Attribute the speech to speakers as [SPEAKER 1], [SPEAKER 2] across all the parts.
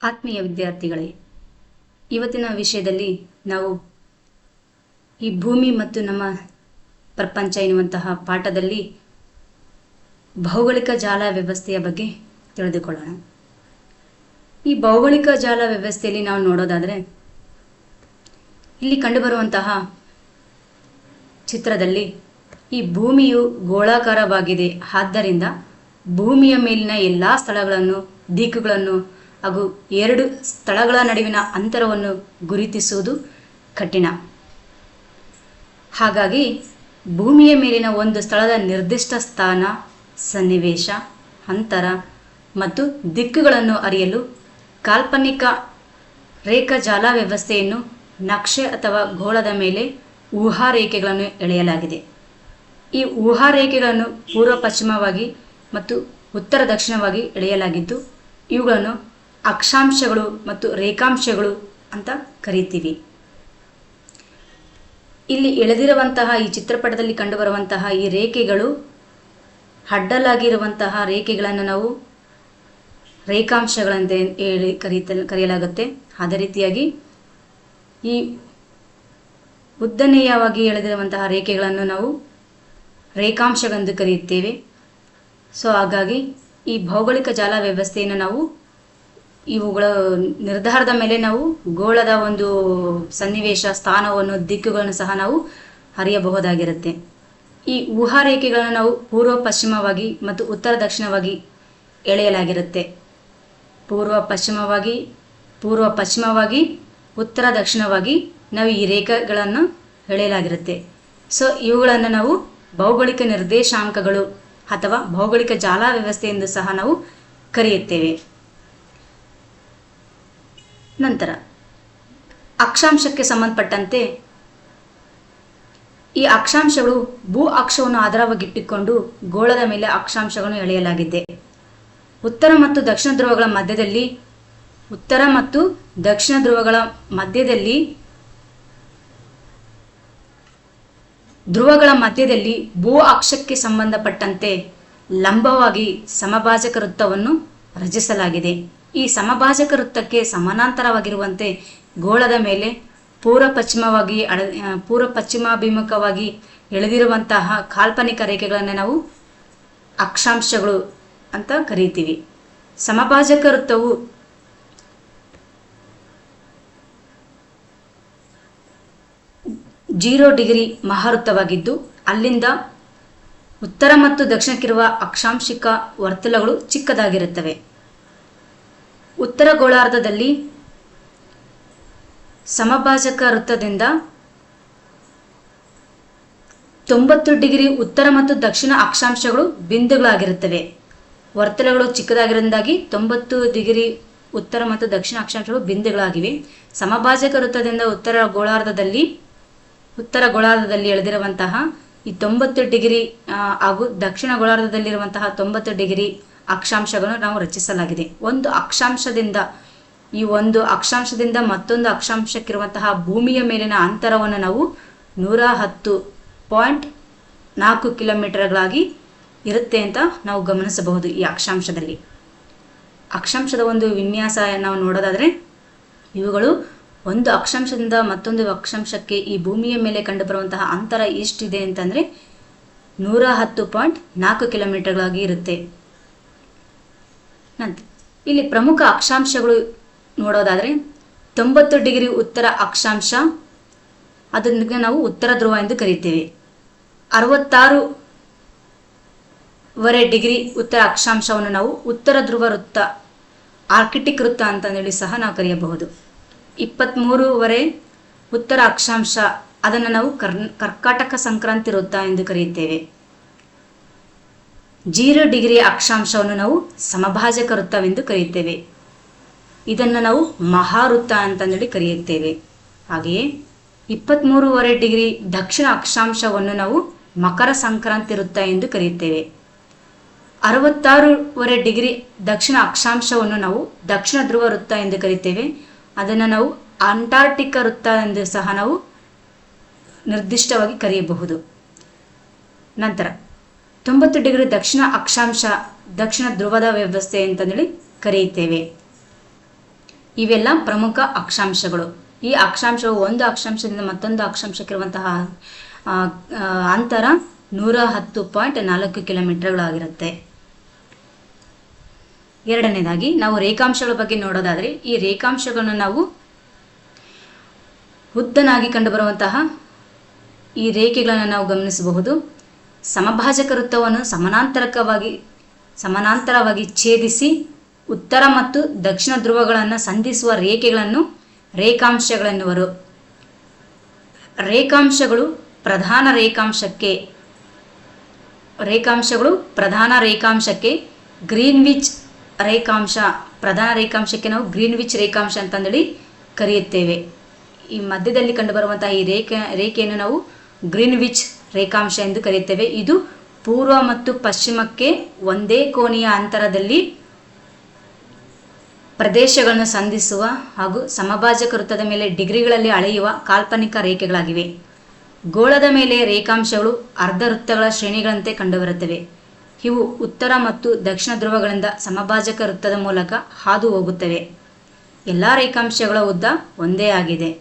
[SPEAKER 1] ಆತ್ಮೀಯ ವಿದ್ಯಾರ್ಥಿಗಳೇ, ಇವತ್ತಿನ ವಿಷಯದಲ್ಲಿ ನಾವು ಈ ಭೂಮಿ ಮತ್ತು ನಮ್ಮ ಪ್ರಪಂಚ ಎನ್ನುವಂತಹ ಪಾಠದಲ್ಲಿ ಭೌಗೋಳಿಕ ಜಾಲ ವ್ಯವಸ್ಥೆಯ ಬಗ್ಗೆ ತಿಳಿದುಕೊಳ್ಳೋಣ. ಈ ಭೌಗೋಳಿಕ ಜಾಲ ವ್ಯವಸ್ಥೆಯಲ್ಲಿ ನಾವು ನೋಡೋದಾದರೆ, ಇಲ್ಲಿ ಕಂಡುಬರುವಂತಹ ಚಿತ್ರದಲ್ಲಿ ಈ ಭೂಮಿಯು ಗೋಳಾಕಾರವಾಗಿದೆ. ಆದ್ದರಿಂದ ಭೂಮಿಯ ಮೇಲಿನ ಎಲ್ಲ ಸ್ಥಳಗಳನ್ನು, ದಿಕ್ಕುಗಳನ್ನು ಹಾಗೂ ಎರಡು ಸ್ಥಳಗಳ ನಡುವಿನ ಅಂತರವನ್ನು ಗುರುತಿಸುವುದು ಕಠಿಣ. ಹಾಗಾಗಿ ಭೂಮಿಯ ಮೇಲಿನ ಒಂದು ಸ್ಥಳದ ನಿರ್ದಿಷ್ಟ ಸ್ಥಾನ, ಸನ್ನಿವೇಶ, ಅಂತರ ಮತ್ತು ದಿಕ್ಕುಗಳನ್ನು ಅರಿಯಲು ಕಾಲ್ಪನಿಕ ರೇಖಾಜಾಲ ವ್ಯವಸ್ಥೆಯನ್ನು ನಕ್ಷೆ ಅಥವಾ ಗೋಳದ ಮೇಲೆ ಊಹಾರೇಖೆಗಳನ್ನು ಎಳೆಯಲಾಗಿದೆ. ಈ ಊಹಾರೇಖೆಗಳನ್ನು ಪೂರ್ವ ಪಶ್ಚಿಮವಾಗಿ ಮತ್ತು ಉತ್ತರ ದಕ್ಷಿಣವಾಗಿ ಎಳೆಯಲಾಗಿದ್ದು, ಇವುಗಳನ್ನು ಅಕ್ಷಾಂಶಗಳು ಮತ್ತು ರೇಖಾಂಶಗಳು ಅಂತ ಕರೀತೀವಿ. ಇಲ್ಲಿ ಎಳೆದಿರುವಂತಹ ಈ ಚಿತ್ರಪಟದಲ್ಲಿ ಕಂಡುಬರುವಂತಹ ಈ ರೇಖೆಗಳು ಅಡ್ಡಲಾಗಿರುವಂತಹ ರೇಖೆಗಳನ್ನು ನಾವು ರೇಖಾಂಶಗಳಂತ ಹೇಳಿ ಕರೆಯಲಾಗುತ್ತೆ. ಅದೇ ರೀತಿಯಾಗಿ ಈ ಉದ್ದನೆಯವಾಗಿ ಎಳೆದಿರುವಂತಹ ರೇಖೆಗಳನ್ನು ನಾವು ರೇಖಾಂಶಗಳೆಂದು ಕರೆಯುತ್ತೇವೆ. ಸೊ ಹಾಗಾಗಿ ಈ ಭೌಗೋಳಿಕ ಜಾಲ ವ್ಯವಸ್ಥೆಯನ್ನು ನಾವು ಇವುಗಳ ನಿರ್ಧಾರದ ಮೇಲೆ ನಾವು ಗೋಳದ ಒಂದು ಸನ್ನಿವೇಶ, ಸ್ಥಾನವನ್ನು, ದಿಕ್ಕುಗಳನ್ನು ಸಹ ನಾವು ಅರಿಯಬಹುದಾಗಿರುತ್ತೆ. ಈ ಊಹಾರೇಖೆಗಳನ್ನು ನಾವು ಪೂರ್ವ ಪಶ್ಚಿಮವಾಗಿ ಮತ್ತು ಉತ್ತರ ದಕ್ಷಿಣವಾಗಿ ಎಳೆಯಲಾಗಿರುತ್ತೆ. ಪೂರ್ವ ಪಶ್ಚಿಮವಾಗಿ ಉತ್ತರ ದಕ್ಷಿಣವಾಗಿ ನಾವು ಈ ರೇಖೆಗಳನ್ನು ಎಳೆಯಲಾಗಿರುತ್ತೆ. ಸೊ ಇವುಗಳನ್ನು ನಾವು ಭೌಗೋಳಿಕ ನಿರ್ದೇಶಾಂಕಗಳು ಅಥವಾ ಭೌಗೋಳಿಕ ಜಾಲ ವ್ಯವಸ್ಥೆ ಎಂದು ಸಹ ನಾವು ಕರೆಯುತ್ತೇವೆ. ನಂತರ ಅಕ್ಷಾಂಶಕ್ಕೆ ಸಂಬಂಧಪಟ್ಟಂತೆ ಈ ಅಕ್ಷಾಂಶಗಳು ಭೂ ಅಕ್ಷವನ್ನು ಆಧಾರವಾಗಿಟ್ಟುಕೊಂಡು ಗೋಳದ ಮೇಲೆ ಅಕ್ಷಾಂಶಗಳನ್ನು ಎಳೆಯಲಾಗಿದೆ. ಉತ್ತರ ಮತ್ತು ದಕ್ಷಿಣ ಧ್ರುವಗಳ ಮಧ್ಯದಲ್ಲಿ ಭೂ ಅಕ್ಷಕ್ಕೆ ಸಂಬಂಧಪಟ್ಟಂತೆ ಲಂಬವಾಗಿ ಸಮಭಾಜಕ ವೃತ್ತವನ್ನು ರಚಿಸಲಾಗಿದೆ. ಈ ಸಮಭಾಜಕ ವೃತ್ತಕ್ಕೆ ಸಮಾನಾಂತರವಾಗಿರುವಂತೆ ಗೋಳದ ಮೇಲೆ ಪೂರ್ವ ಪಶ್ಚಿಮಾಭಿಮುಖವಾಗಿ ಎಳೆದಿರುವಂತಹ ಕಾಲ್ಪನಿಕ ರೇಖೆಗಳನ್ನು ನಾವು ಅಕ್ಷಾಂಶಗಳು ಅಂತ ಕರೀತೀವಿ. ಸಮಭಾಜಕ ವೃತ್ತವು ಜೀರೋ ಡಿಗ್ರಿ ಮಹಾವೃತ್ತವಾಗಿದ್ದು, ಅಲ್ಲಿಂದ ಉತ್ತರ ಮತ್ತು ದಕ್ಷಿಣಕ್ಕಿರುವ ಅಕ್ಷಾಂಶಿಕ ವರ್ತುಲಗಳು ಚಿಕ್ಕದಾಗಿರುತ್ತವೆ. ಉತ್ತರ ಗೋಳಾರ್ಧದಲ್ಲಿ ಸಮಭಾಜಕ ವೃತ್ತದಿಂದ 90 ಡಿಗ್ರಿ ಉತ್ತರ ಮತ್ತು ದಕ್ಷಿಣ ಅಕ್ಷಾಂಶಗಳು ಬಿಂದುಗಳಾಗಿರುತ್ತವೆ. ವರ್ತುಲಗಳು ಚಿಕ್ಕದಾಗಿರೋದಾಗಿ 90 ಡಿಗ್ರಿ ಉತ್ತರ ಮತ್ತು ದಕ್ಷಿಣ ಅಕ್ಷಾಂಶಗಳು ಬಿಂದುಗಳಾಗಿವೆ. ಸಮಭಾಜಕ ವೃತ್ತದಿಂದ ಉತ್ತರ ಗೋಳಾರ್ಧದಲ್ಲಿ ಎಳೆದಿರುವಂತಹ ಈ 90 ಡಿಗ್ರಿ ಹಾಗೂ ದಕ್ಷಿಣ ಗೋಳಾರ್ಧದಲ್ಲಿರುವಂತಹ 90 ಡಿಗ್ರಿ ಅಕ್ಷಾಂಶಗಳನ್ನು ನಾವು ರಚಿಸಲಾಗಿದೆ. ಒಂದು ಅಕ್ಷಾಂಶದಿಂದ ಮತ್ತೊಂದು ಅಕ್ಷಾಂಶಕ್ಕಿರುವಂತಹ ಭೂಮಿಯ ಮೇಲಿನ ಅಂತರವನ್ನು ನಾವು 110.4 ಕಿಲೋಮೀಟರ್ಗಳಾಗಿ ಇರುತ್ತೆ ಅಂತ ನಾವು ಗಮನಿಸಬಹುದು. ಈ ಅಕ್ಷಾಂಶದ ಒಂದು ವಿನ್ಯಾಸ ನಾವು ನೋಡೋದಾದರೆ, ಇವುಗಳು ಒಂದು ಅಕ್ಷಾಂಶದಿಂದ ಮತ್ತೊಂದು ಅಕ್ಷಾಂಶಕ್ಕೆ ಈ ಭೂಮಿಯ ಮೇಲೆ ಕಂಡುಬರುವಂತಹ ಅಂತರ ಎಷ್ಟಿದೆ ಅಂತಂದರೆ 110.4 ಕಿಲೋಮೀಟರ್ಗಳಾಗಿ ಇರುತ್ತೆ. ನಂತರ ಇಲ್ಲಿ ಪ್ರಮುಖ ಅಕ್ಷಾಂಶಗಳು ನೋಡೋದಾದರೆ 90 ಡಿಗ್ರಿ ಉತ್ತರ ಅಕ್ಷಾಂಶ, ಅದನ್ನು ನಾವು ಉತ್ತರ ಧ್ರುವ ಎಂದು ಕರೀತೇವೆ. 66.5 ಡಿಗ್ರಿ ಉತ್ತರ ಅಕ್ಷಾಂಶವನ್ನು ನಾವು ಉತ್ತರ ಧ್ರುವ ವೃತ್ತ, ಆರ್ಕಿಟಿಕ್ ವೃತ್ತ ಅಂತಂದೇಳಿ ಸಹ ನಾವು ಕರೆಯಬಹುದು. 23.5 ಉತ್ತರ ಅಕ್ಷಾಂಶ, ಅದನ್ನು ನಾವು ಕರ್ಕಾಟಕ ಸಂಕ್ರಾಂತಿ ವೃತ್ತ ಎಂದು ಕರೆಯುತ್ತೇವೆ. 0 ಡಿಗ್ರಿ ಅಕ್ಷಾಂಶವನ್ನು ನಾವು ಸಮಭಾಜಕ ವೃತ್ತವೆಂದು ಕರೆಯುತ್ತೇವೆ. ಇದನ್ನು ನಾವು ಮಹಾವೃತ್ತ ಅಂತಂದೇಳಿ ಕರೆಯುತ್ತೇವೆ. ಹಾಗೆಯೇ 23.5 ಡಿಗ್ರಿ ದಕ್ಷಿಣ ಅಕ್ಷಾಂಶವನ್ನು ನಾವು ಮಕರ ಸಂಕ್ರಾಂತಿ ವೃತ್ತ ಎಂದು ಕರೆಯುತ್ತೇವೆ. 66.5 ಡಿಗ್ರಿ ದಕ್ಷಿಣ ಅಕ್ಷಾಂಶವನ್ನು ನಾವು ದಕ್ಷಿಣ ಧ್ರುವ ವೃತ್ತ ಎಂದು ಕರೆಯುತ್ತೇವೆ. ಅದನ್ನು ನಾವು ಅಂಟಾರ್ಟಿಕ ವೃತ್ತ ಎಂದು ಸಹ ನಾವು ನಿರ್ದಿಷ್ಟವಾಗಿ ಕರೆಯಬಹುದು. ನಂತರ 90 ಡಿಗ್ರಿ ದಕ್ಷಿಣ ಅಕ್ಷಾಂಶ ದಕ್ಷಿಣ ಧ್ರುವದ ವ್ಯವಸ್ಥೆ ಅಂತಂದೇಳಿ ಕರೆಯುತ್ತೇವೆ. ಇವೆಲ್ಲ ಪ್ರಮುಖ ಅಕ್ಷಾಂಶಗಳು. ಈ ಅಕ್ಷಾಂಶವು ಒಂದು ಅಕ್ಷಾಂಶದಿಂದ ಮತ್ತೊಂದು ಅಕ್ಷಾಂಶಕ್ಕಿರುವಂತಹ ಅಂತರ 110.4 ಕಿಲೋಮೀಟರ್ಗಳಾಗಿರುತ್ತೆ. ಎರಡನೇದಾಗಿ ನಾವು ರೇಖಾಂಶಗಳ ಬಗ್ಗೆ ನೋಡೋದಾದರೆ, ಈ ರೇಖಾಂಶಗಳನ್ನು ನಾವು ಉದ್ದನಾಗಿ ಕಂಡುಬರುವಂತಹ ಈ ರೇಖೆಗಳನ್ನು ನಾವು ಗಮನಿಸಬಹುದು. ಸಮಭಾಜಕ ವೃತ್ತವನ್ನು ಸಮಾನಾಂತರವಾಗಿ ಛೇದಿಸಿ ಉತ್ತರ ಮತ್ತು ದಕ್ಷಿಣ ಧ್ರುವಗಳನ್ನು ಸಂಧಿಸುವ ರೇಖೆಗಳನ್ನು ರೇಖಾಂಶಗಳೆನ್ನುವರು. ರೇಖಾಂಶಗಳು ಪ್ರಧಾನ ರೇಖಾಂಶಕ್ಕೆ ಗ್ರೀನ್ವಿಚ್ ರೇಖಾಂಶ, ಪ್ರಧಾನ ರೇಖಾಂಶಕ್ಕೆ ನಾವು ಗ್ರೀನ್ವಿಚ್ ರೇಖಾಂಶ ಅಂತಂದೇಳಿ ಕರೆಯುತ್ತೇವೆ. ಈ ಮಧ್ಯದಲ್ಲಿ ಕಂಡುಬರುವಂತಹ ಈ ರೇಖೆಯನ್ನು ನಾವು ಗ್ರೀನ್ವಿಚ್ ರೇಖಾಂಶ ಎಂದು ಕರೆಯುತ್ತೇವೆ. ಇದು ಪೂರ್ವ ಮತ್ತು ಪಶ್ಚಿಮಕ್ಕೆ ಒಂದೇ ಕೋನೀಯ ಅಂತರದಲ್ಲಿ ಪ್ರದೇಶಗಳನ್ನು ಸಂಧಿಸುವ ಹಾಗೂ ಸಮಭಾಜಕ ವೃತ್ತದ ಮೇಲೆ ಡಿಗ್ರಿಗಳಲ್ಲಿ ಅಳೆಯುವ ಕಾಲ್ಪನಿಕ ರೇಖೆಗಳಾಗಿವೆ. ಗೋಳದ ಮೇಲೆ ರೇಖಾಂಶಗಳು ಅರ್ಧ ವೃತ್ತಗಳ ಶ್ರೇಣಿಗಳಂತೆ ಕಂಡುಬರುತ್ತವೆ. ಇವು ಉತ್ತರ ಮತ್ತು ದಕ್ಷಿಣ ಧ್ರುವಗಳಿಂದ ಸಮಭಾಜಕ ವೃತ್ತದ ಮೂಲಕ ಹಾದು ಹೋಗುತ್ತವೆ. ಎಲ್ಲ ರೇಖಾಂಶಗಳ ಉದ್ದ ಒಂದೇ ಆಗಿದೆ.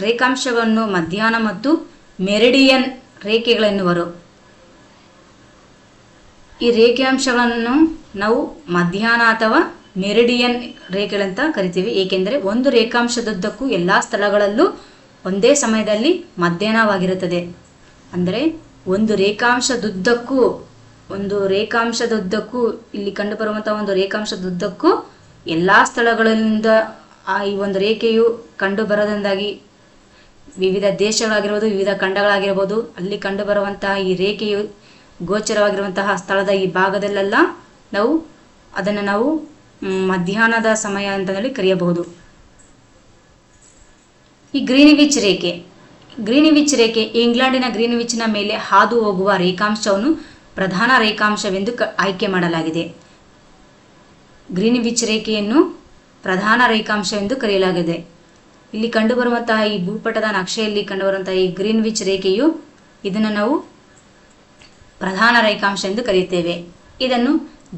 [SPEAKER 1] ರೇಖಾಂಶಗಳನ್ನು ಮಧ್ಯಾಹ್ನ ಮತ್ತು ಮೆರಿಡಿಯನ್ ರೇಖೆಗಳೆನ್ನುವರು. ಈ ರೇಖಾಂಶಗಳನ್ನು ನಾವು ಮಧ್ಯಾಹ್ನ ಅಥವಾ ಮೆರಿಡಿಯನ್ ರೇಖೆಗಳಂತ ಕರಿತೀವಿ. ಏಕೆಂದರೆ ಒಂದು ರೇಖಾಂಶದುದ್ದಕ್ಕೂ ಎಲ್ಲ ಸ್ಥಳಗಳಲ್ಲೂ ಒಂದೇ ಸಮಯದಲ್ಲಿ ಮಧ್ಯಾಹ್ನವಾಗಿರುತ್ತದೆ. ಅಂದರೆ ಒಂದು ರೇಖಾಂಶದುದ್ದಕ್ಕೂ ಇಲ್ಲಿ ಕಂಡುಬರುವಂತಹ ಒಂದು ರೇಖಾಂಶದುದ್ದಕ್ಕೂ ಎಲ್ಲ ಸ್ಥಳಗಳಿಂದ ಈ ಒಂದು ರೇಖೆಯು ಕಂಡುಬರೋದ್ರಿಂದಾಗಿ ವಿವಿಧ ದೇಶಗಳಾಗಿರ್ಬೋದು, ವಿವಿಧ ಖಂಡಗಳಾಗಿರ್ಬೋದು, ಅಲ್ಲಿ ಕಂಡುಬರುವಂತಹ ಈ ರೇಖೆಯು ಗೋಚರವಾಗಿರುವಂತಹ ಸ್ಥಳದ ಈ ಭಾಗದಲ್ಲೆಲ್ಲ ಅದನ್ನು ನಾವು ಮಧ್ಯಾಹ್ನದ ಸಮಯ ಅಂತಂದೇಳಿ ಕರೆಯಬಹುದು. ಈ ಗ್ರೀನ್ವಿಚ್ ರೇಖೆ ಇಂಗ್ಲೆಂಡಿನ ಗ್ರೀನ್ವಿಚ್ನ ಮೇಲೆ ಹಾದು ಹೋಗುವ ರೇಖಾಂಶವನ್ನು ಪ್ರಧಾನ ರೇಖಾಂಶವೆಂದು ಆಯ್ಕೆ ಮಾಡಲಾಗಿದೆ. ಗ್ರೀನ್ವಿಚ್ ರೇಖೆಯನ್ನು ಪ್ರಧಾನ ರೇಖಾಂಶವೆಂದು ಕರೆಯಲಾಗಿದೆ. ಇಲ್ಲಿ ಕಂಡುಬರುವಂತಹ ಈ ಭೂಪಟದ ನಕ್ಷೆಯಲ್ಲಿ ಕಂಡುಬರುವಂತಹ ಈ ಗ್ರೀನ್ವಿಚ್ ರೇಖೆಯು ಇದನ್ನು ನಾವು ಪ್ರಧಾನ ರೇಖಾಂಶ ಎಂದು ಕರೆಯುತ್ತೇವೆ. ಇದನ್ನು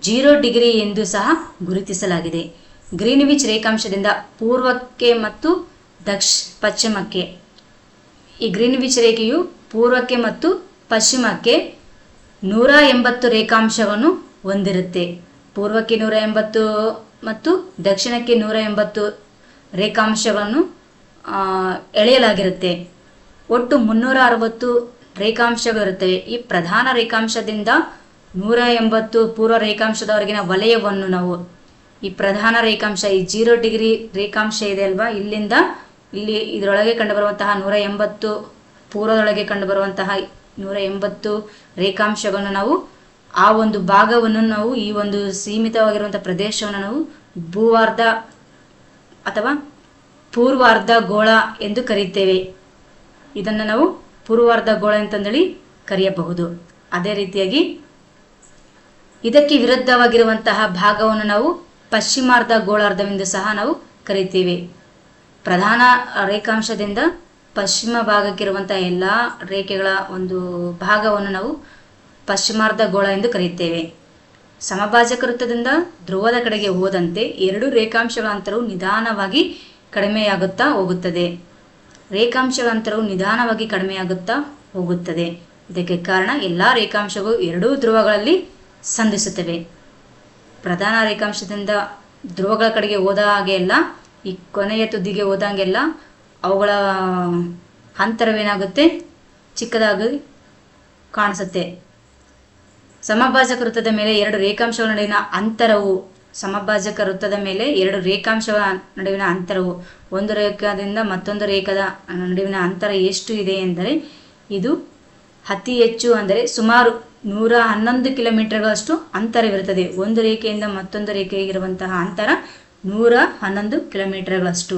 [SPEAKER 1] 0 ಡಿಗ್ರಿ ಎಂದು ಸಹ ಗುರುತಿಸಲಾಗಿದೆ. ಗ್ರೀನ್ವಿಚ್ ರೇಖಾಂಶದಿಂದ ಪೂರ್ವಕ್ಕೆ ಮತ್ತು ಪಶ್ಚಿಮಕ್ಕೆ, ಈ ಗ್ರೀನ್ವಿಚ್ ರೇಖೆಯು ಪೂರ್ವಕ್ಕೆ ಮತ್ತು ಪಶ್ಚಿಮಕ್ಕೆ 180 ರೇಖಾಂಶವನ್ನು ಹೊಂದಿರುತ್ತೆ. ಪೂರ್ವಕ್ಕೆ 180 ಮತ್ತು ದಕ್ಷಿಣಕ್ಕೆ 180 ರೇಖಾಂಶಗಳನ್ನು ಎಳೆಯಲಾಗಿರುತ್ತೆ. ಒಟ್ಟು 360 ರೇಖಾಂಶಗಳಿರುತ್ತವೆ. ಈ ಪ್ರಧಾನ ರೇಖಾಂಶದಿಂದ 180 ಪೂರ್ವ ರೇಖಾಂಶದವರೆಗಿನ ವಲಯವನ್ನು ನಾವು ಈ ಪ್ರಧಾನ ರೇಖಾಂಶ, ಈ 0 ಡಿಗ್ರಿ ರೇಖಾಂಶ ಇದೆ ಅಲ್ವಾ, ಇದರೊಳಗೆ ಕಂಡುಬರುವಂತಹ 180 ಪೂರ್ವದೊಳಗೆ ಕಂಡುಬರುವಂತಹ 180 ರೇಖಾಂಶಗಳನ್ನು ನಾವು ಆ ಒಂದು ಭಾಗವನ್ನು ನಾವು ಈ ಒಂದು ಸೀಮಿತವಾಗಿರುವಂತಹ ಪ್ರದೇಶವನ್ನು ನಾವು ಭೂವಾರ್ಧ ಅಥವಾ ಪೂರ್ವಾರ್ಧ ಗೋಳ ಎಂದು ಕರೆಯುತ್ತೇವೆ. ಇದನ್ನು ನಾವು ಪೂರ್ವಾರ್ಧ ಗೋಳ ಅಂತಂದೇಳಿ ಕರೆಯಬಹುದು. ಅದೇ ರೀತಿಯಾಗಿ ಇದಕ್ಕೆ ವಿರುದ್ಧವಾಗಿರುವಂತಹ ಭಾಗವನ್ನು ನಾವು ಪಶ್ಚಿಮಾರ್ಧ ಗೋಳಾರ್ಧವೆಂದು ಸಹ ನಾವು ಕರಿತೀವಿ. ಪ್ರಧಾನ ರೇಖಾಂಶದಿಂದ ಪಶ್ಚಿಮ ಭಾಗಕ್ಕಿರುವಂತಹ ಎಲ್ಲ ರೇಖೆಗಳ ಒಂದು ಭಾಗವನ್ನು ನಾವು ಪಶ್ಚಿಮಾರ್ಧ ಗೋಳ ಎಂದು ಕರೆಯುತ್ತೇವೆ. ಸಮಭಾಜಕ ವೃತ್ತದಿಂದ ಧ್ರುವದ ಕಡೆಗೆ ಹೋದಂತೆ ಎರಡು ರೇಖಾಂಶಗಳ ಅಂತರವು ನಿಧಾನವಾಗಿ ಕಡಿಮೆಯಾಗುತ್ತಾ ಹೋಗುತ್ತದೆ. ಇದಕ್ಕೆ ಕಾರಣ ಎಲ್ಲ ರೇಖಾಂಶಗಳು ಎರಡೂ ಧ್ರುವಗಳಲ್ಲಿ ಸಂಧಿಸುತ್ತವೆ. ಪ್ರಧಾನ ರೇಖಾಂಶದಿಂದ ಧ್ರುವಗಳ ಕಡೆಗೆ ಹೋದ ಹಾಗೆ ಎಲ್ಲ ಈ ಕೊನೆಯ ತುದಿಗೆ ಹೋದಂಗೆಲ್ಲ ಅವುಗಳ ಅಂತರವೇನಾಗುತ್ತೆ, ಚಿಕ್ಕದಾಗಿ ಕಾಣಿಸುತ್ತೆ. ಸಮಭಾಜಕ ವೃತ್ತದ ಮೇಲೆ ಎರಡು ರೇಖಾಂಶಗಳ ನಡುವಿನ ಅಂತರವು ಒಂದು ರೇಖಾದಿಂದ ಮತ್ತೊಂದು ರೇಖಾದ ನಡುವಿನ ಅಂತರ ಎಷ್ಟು ಇದೆ ಎಂದರೆ ಇದು ಅತಿ ಹೆಚ್ಚು, ಅಂದರೆ ಸುಮಾರು 111 ಕಿಲೋಮೀಟರ್ಗಳಷ್ಟು ಅಂತರವಿರುತ್ತದೆ. ಒಂದು ರೇಖೆಯಿಂದ ಮತ್ತೊಂದು ರೇಖೆಗೆ ಇರುವಂತಹ ಅಂತರ 111 ಕಿಲೋಮೀಟರ್ಗಳಷ್ಟು.